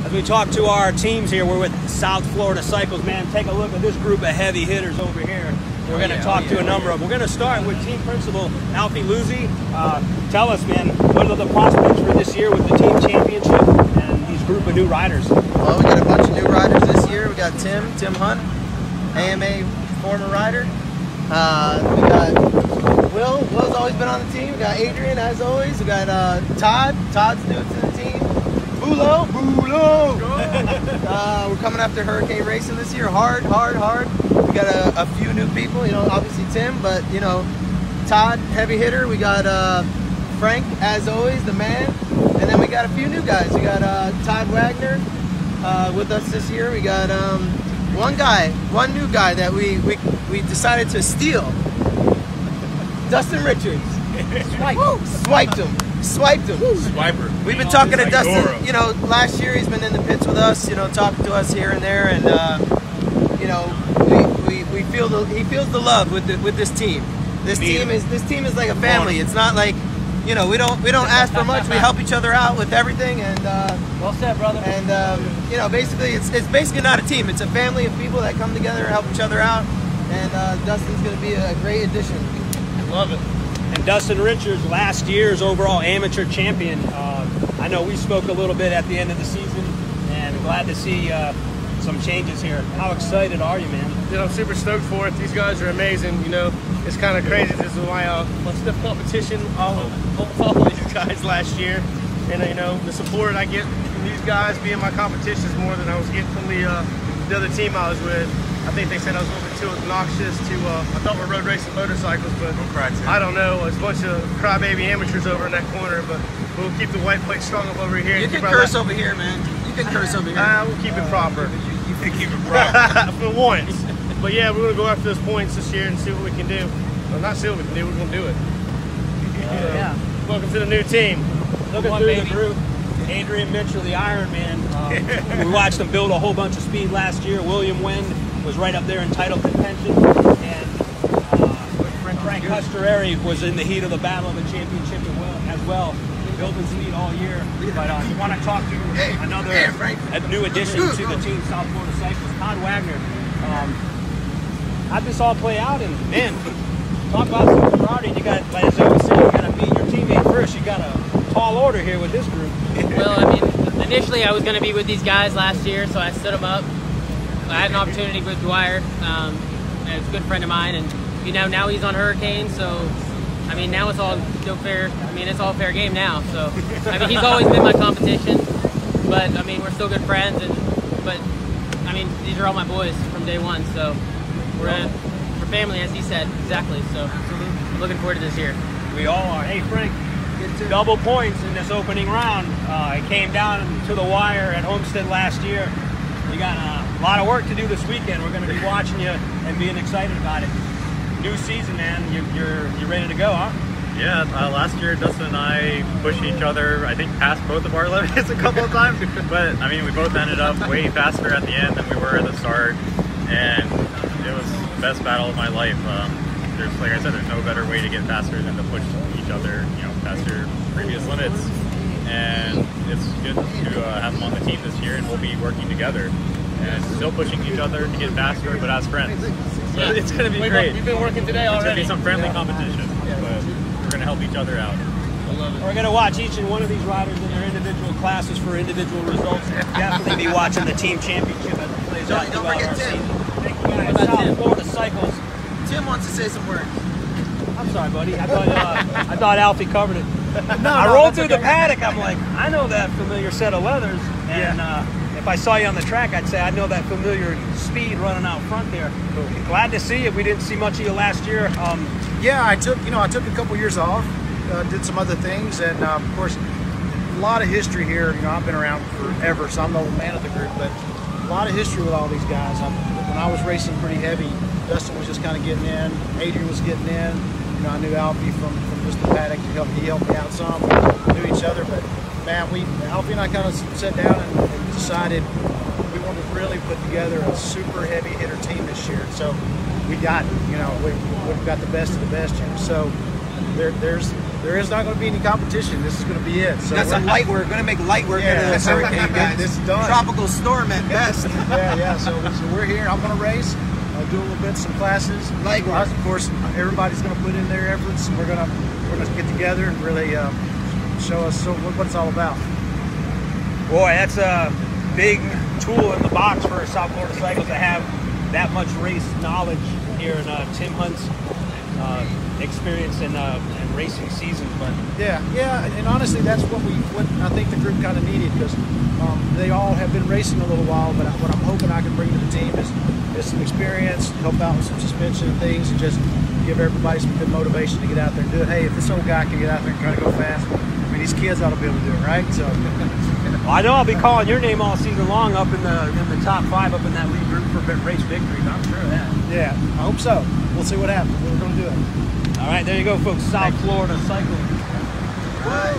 As we talk to our teams here, we're with South Florida Cycles. Man, take a look at this group of heavy hitters over here. We're going to talk to a number of them. We're going to start with team principal Alfie Luzzi. Tell us, man, what are the prospects for this year with the team championship and these group of new riders? Well, we got a bunch of new riders this year. We got Tim Hunt, AMA former rider. We got Will's always been on the team. We got Adrian, as always. We got Todd's new to the team. Bulo. We're coming after Hurricane Racing this year. Hard. We got a few new people, you know, obviously Tim, but, you know, Todd, heavy hitter. We got Frank, as always, the man. And then we got a few new guys. We got Todd Wagner with us this year. We got one new guy that we decided to steal. Dustin Richards. Swiped him. Swiper. We've been talking to Dustin, you know, last year he's been in the pits with us, you know, talking to us here and there, and you know, he feels the love with this team. This team is like a family. It's not like, you know, we don't ask for much. We help each other out with everything, and well said, brother. And you know, basically it's basically not a team. It's a family of people that come together and help each other out. And Dustin's going to be a great addition. Love it. And Dustin Richards, last year's overall amateur champion. I know we spoke a little bit at the end of the season, and glad to see some changes here. How excited are you, man? You know, I'm super stoked for it. These guys are amazing. You know, it's kind of crazy. This is my stiff competition all of these guys last year, and you know, the support I get from these guys being my competition is more than I was getting from the other team I was with. I think they said I was a little bit too obnoxious to, I thought we're road racing motorcycles, but I don't know. It's a bunch of crybaby amateurs over in that corner, but we'll keep the white plate strung up over here. You can curse over here, man. You can curse over here. We'll keep it proper. You can keep it proper. For once. But yeah, we're going to go after those points this year and see what we can do. Well, not see what we can do, we're going to do it. Welcome to the new team. Looking through the group, Adrian Mitchell, the Iron Man. We watched him build a whole bunch of speed last year. William Wind was right up there in title contention, and Frank Custereri was in the heat of the battle of the championship as well, building speed all year. But we want to talk to a new addition to the team, South Florida Cycles, Todd Wagner. How'd this all play out? And man, talk about some camaraderie. You got, like as I was saying, you got to beat your teammate first. You got a tall order here with this group. Well, I mean, initially I was going to be with these guys last year, so I stood them up. I had an opportunity with Dwyer, and it's a good friend of mine, and you know, now he's on Hurricane, so I mean, now it's all still fair. I mean, it's all fair game now. So I mean, he's always been my competition, but I mean, we're still good friends, but I mean, these are all my boys from day one, so we're family, as he said, exactly. So I'm looking forward to this year. We all are. Hey, Frank, double points in this opening round. It came down to the wire at Homestead last year. We got a lot of work to do this weekend. We're going to be watching you and being excited about it. New season, man. You're ready to go, huh? Yeah, last year Dustin and I pushed each other, I think, past both of our limits a couple of times. But I mean, we both ended up way faster at the end than we were at the start, and it was the best battle of my life. There's, like I said, there's no better way to get faster than to push each other, you know, past your previous limits. And it's good to have them on the team this year, and we'll be working together and still pushing each other to get faster, but as friends. So it's going to be great. We've been working today already. It's going to be some friendly competition, but we're going to help each other out. I love it. We're going to watch each and one of these riders in their individual classes for individual results. Definitely be watching the team championship as it plays out throughout our season. Thank you guys. South Florida Cycles. Tim wants to say some words. I'm sorry, buddy. I thought Alfie covered it. I rolled through the paddock. I'm like, I know that familiar set of leathers, and if I saw you on the track, I'd say I know that familiar speed running out front there. Glad to see you. We didn't see much of you last year. Yeah, I took a couple years off, did some other things, and of course, a lot of history here. You know, I've been around forever, so I'm the old man of the group, but a lot of history with all these guys. When I was racing pretty heavy, Dustin was just kind of getting in. Adrian was getting in. You know, I knew Alfie from just the paddock. He helped me out some. We knew each other, but man, Alfie and I kind of sat down and decided we wanted to really put together a super heavy hitter team this year. So we got, you know, we've got the best of the best here. So there's there is not going to be any competition. This is going to be it. So Got some light work. Going to make light work Yeah, out of this hurricane, guys. this is done. Tropical storm at best. yeah. So we're here. I'm going to race. Do a little bit, some classes. Light work. Of course, everybody's going to put in their efforts. We're going to get together and really show us what it's all about. Boy, that's a big tool in the box for South Florida Cycles to have that much race knowledge here in Tim Hunt's experience in racing seasons. But yeah, and honestly, that's what I think the group kind of needed, because they all have been racing a little while. But what I'm hoping I can bring to the team is some experience, help out with some suspension and things, and just give everybody some good motivation to get out there and do it. Hey, if this old guy can get out there and try to go fast, I mean, these kids ought to be able to do it, right? So. Well, I know I'll be calling your name all season long up in the top 5 up in that lead group for race victories. I'm sure of that. Yeah, I hope so. We'll see what happens. We're going to do it. All right, there you go, folks. South Florida Cycling. Right.